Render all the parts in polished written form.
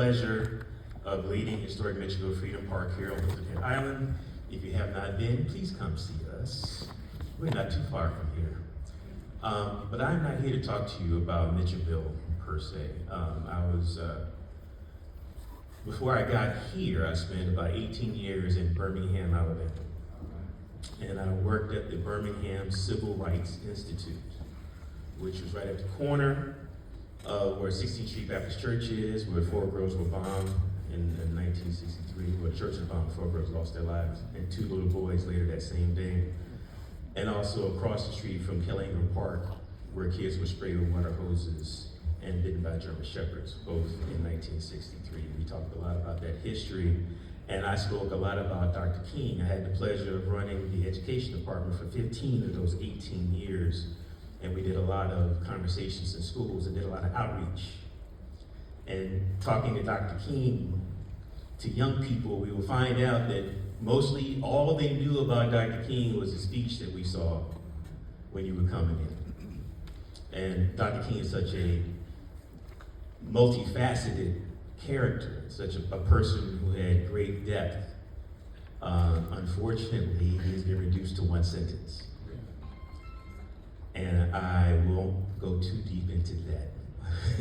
Pleasure of leading Historic Michigan Freedom Park here on Hilton Island. If you have not been, please come see us. We're not too far from here. But I'm not here to talk to you about Mitchellville per se. Before I got here, I spent about 18 years in Birmingham, Alabama. And I worked at the Birmingham Civil Rights Institute, which was right at the corner of where 16th Street Baptist Church is, where 4 girls were bombed in 1963, where the church was bombed, 4 girls lost their lives, and 2 little boys later that same day. And also across the street from Killingham Park, where kids were sprayed with water hoses and bitten by German shepherds, both in 1963. We talked a lot about that history, and I spoke a lot about Dr. King. I had the pleasure of running the education department for 15 of those 18 years, and we did a lot of conversations in schools and did a lot of outreach. And talking to Dr. King, to young people, we will find out that mostly all they knew about Dr. King was the speech that we saw when you were coming in. And Dr. King is such a multifaceted character, such a person who had great depth. Unfortunately, he's been reduced to 1 sentence. And I won't go too deep into that.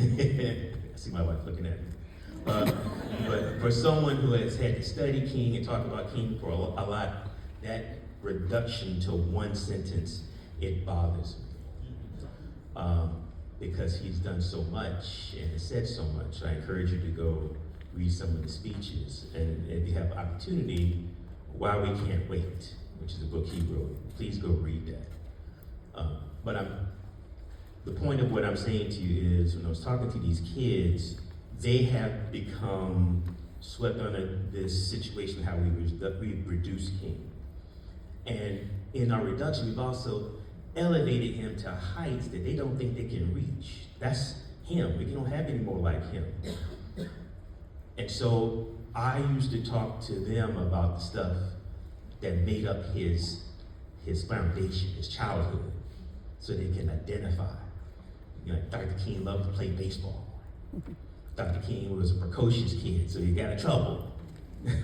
I see my wife looking at me. But for someone who has had to study King and talk about King for a lot, that reduction to 1 sentence, it bothers me. Because he's done so much and has said so much. I encourage you to go read some of the speeches. And if you have opportunity, Why We Can't Wait, which is a book he wrote, please go read that. The point of what I'm saying to you is, when I was talking to these kids, they have become swept under this situation, how we've reduced King. And in our reduction, we've also elevated him to heights that they don't think they can reach. That's him. We don't have any more like him. And so I used to talk to them about the stuff that made up his foundation, his childhood, so they can identify. You know, Dr. King loved to play baseball. Dr. King was a precocious kid, so he got in trouble,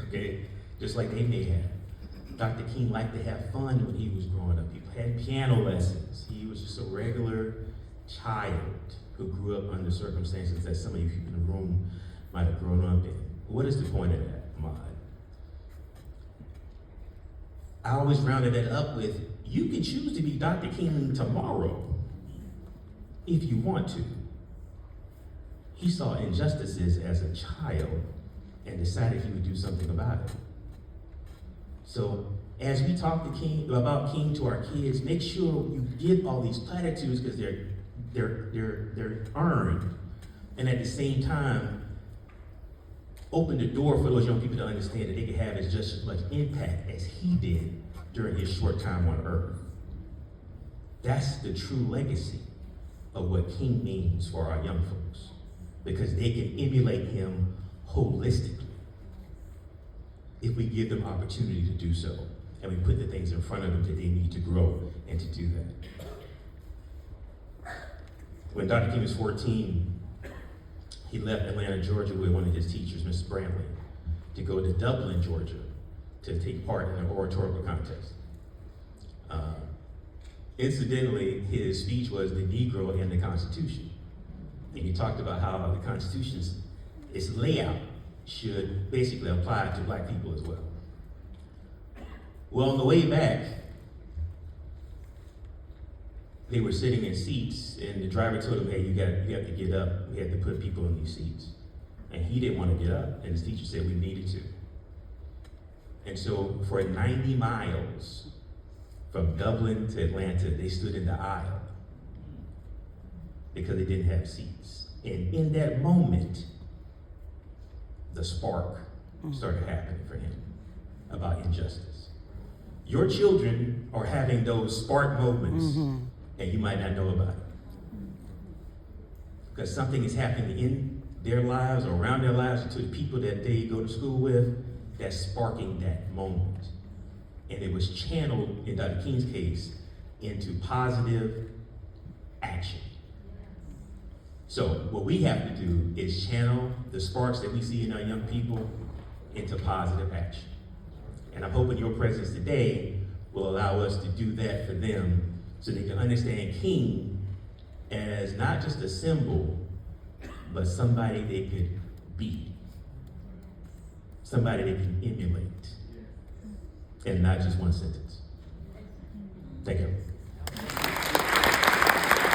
okay? Just like they may have. Dr. King liked to have fun when he was growing up. He had piano lessons. He was just a regular child who grew up under circumstances that some of you people in the room might have grown up in. What is the point of that, Ahmad? I always rounded that up with, you can choose to be Dr. King tomorrow if you want to. He saw injustices as a child and decided he would do something about it. So as we talk about King to our kids, make sure you get all these platitudes because they're earned, and at the same time, open the door for those young people to understand that they can have just as much impact as he did during his short time on earth. That's the true legacy of what King means for our young folks, because they can emulate him holistically if we give them opportunity to do so, and we put the things in front of them that they need to grow and to do that. When Dr. King was 14, he left Atlanta, Georgia with one of his teachers, Mrs. Brantley, to go to Dublin, Georgia, to take part in an oratorical contest. Incidentally, his speech was the Negro and the Constitution. And he talked about how the Constitution's its layout should basically apply to black people as well. Well, on the way back, they were sitting in seats, and the driver told him, hey, you have to get up. We have to put people in these seats. And he didn't want to get up, and his teacher said we needed to. And so for 90 miles from Dublin to Atlanta, they stood in the aisle because they didn't have seats. And in that moment, the spark started happening for him about injustice. Your children are having those spark moments, and you might not know about it. Because something is happening in their lives or around their lives and to the people that they go to school with that's sparking that moment. And it was channeled, in Dr. King's case, into positive action. So what we have to do is channel the sparks that we see in our young people into positive action. And I'm hoping your presence today will allow us to do that for them so they can understand King as not just a symbol, but somebody they could be. Somebody they can emulate. And not just one sentence. Thank you.